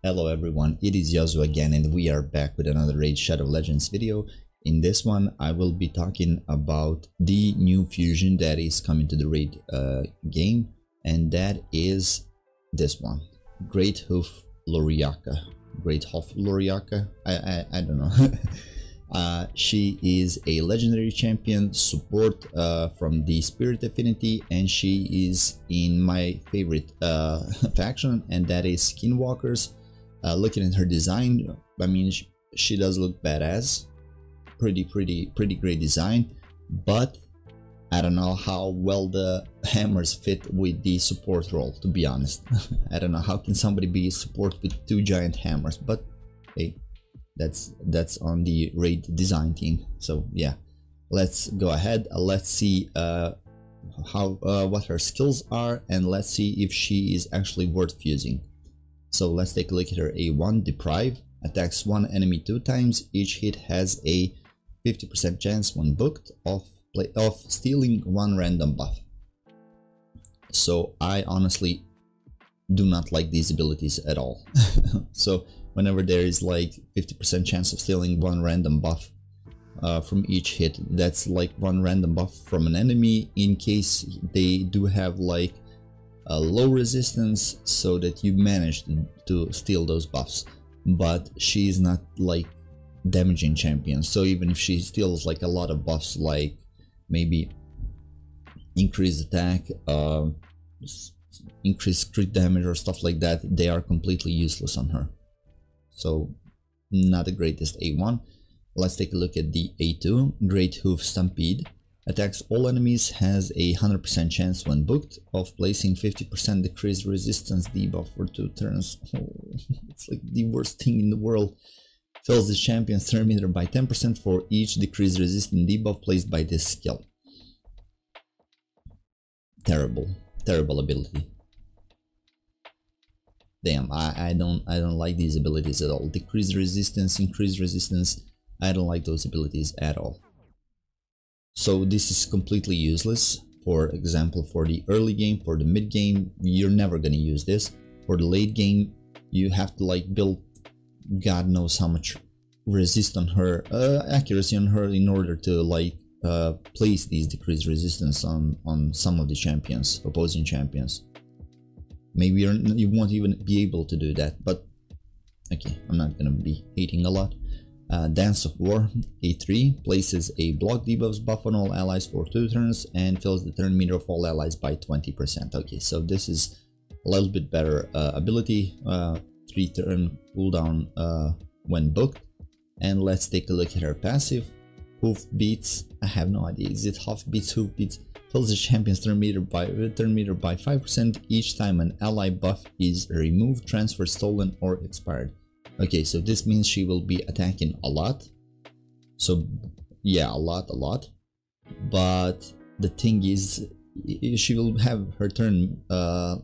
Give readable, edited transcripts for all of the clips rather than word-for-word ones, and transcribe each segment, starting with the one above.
Hello everyone, it is Yozu again and we are back with another Raid Shadow Legends video. In this one I will be talking about the new fusion that is coming to the Raid game, and that is this one, GREATHOOF LORIACA. GREATHOOF LORIACA? I don't know. She is a legendary champion support from the Spirit Affinity, and she is in my favorite faction, and that is Skinwalkers. Looking at her design, I mean, she does look badass. Pretty great design, but I don't know how well the hammers fit with the support role, to be honest. I don't know how can somebody be a support with two giant hammers, but hey, that's on the Raid design team. So yeah, let's go ahead. Let's see what her skills are, and let's see if she is actually worth fusing. So let's take a look at her A1. Deprive attacks one enemy 2 times. Each hit has a 50% chance when booked of stealing one random buff. So I honestly do not like these abilities at all. So whenever there is like 50% chance of stealing one random buff from each hit, that's like one random buff from an enemy in case they do have like a low resistance, so that you manage to steal those buffs. But she is not like damaging champion, so even if she steals like a lot of buffs, like maybe increased attack, increased crit damage or stuff like that, they are completely useless on her. So not the greatest A1. Let's take a look at the A2. GREATHOOF Stampede attacks all enemies, has a 100% chance when booked of placing 50% decreased resistance debuff for 2 turns. Oh, it's like the worst thing in the world. Fills the champion's turn meter by 10% for each decreased resistance debuff placed by this skill. Terrible ability. Damn, I don't like these abilities at all. Decreased resistance, increased resistance, I don't like those abilities at all. So this is completely useless. For example, for the early game, for the mid game, you're never gonna use this. For the late game, you have to like build God knows how much resist on her, accuracy on her, in order to like place these decreased resistance on some of the champions, opposing champions. Maybe you won't even be able to do that, but okay, I'm not gonna be hating a lot. Dance of War A3 places a block debuffs buff on all allies for 2 turns and fills the turn meter of all allies by 20%. Okay, so this is a little bit better ability. 3 turn cooldown when booked. And let's take a look at her passive. Hoof Beats, I have no idea, is it half beats, hoof beats? Fills the champion's turn meter by 5% each time an ally buff is removed, transferred, stolen or expired. Okay, so this means she will be attacking a lot. So yeah, a lot. But the thing is, she will have her turn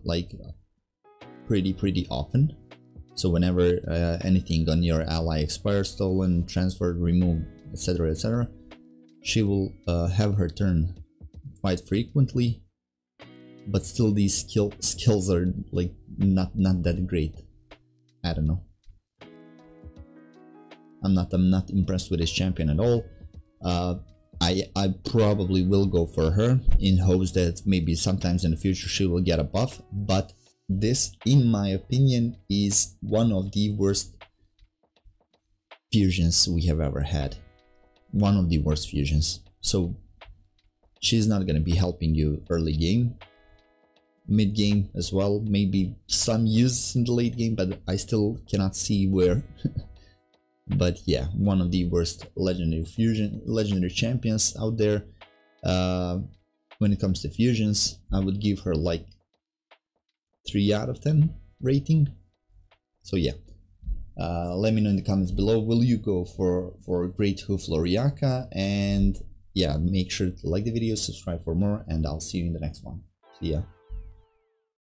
like pretty often. So whenever anything on your ally expires, stolen, transferred, removed, etc, she will have her turn quite frequently. But still, these skills are like not that great. I don't know. I'm not impressed with this champion at all. I probably will go for her in hopes that maybe sometimes in the future she will get a buff, but this, in my opinion, is one of the worst fusions we have ever had. One of the worst fusions. So she's not gonna be helping you early game, mid game as well, maybe some use in the late game, but I still cannot see where. But yeah, one of the worst legendary champions out there. When it comes to fusions, I would give her like 3 out of 10 rating. So yeah, let me know in the comments below, will you go for GREATHOOF LORIACA? And yeah, make sure to like the video, subscribe for more, and I'll see you in the next one. See ya.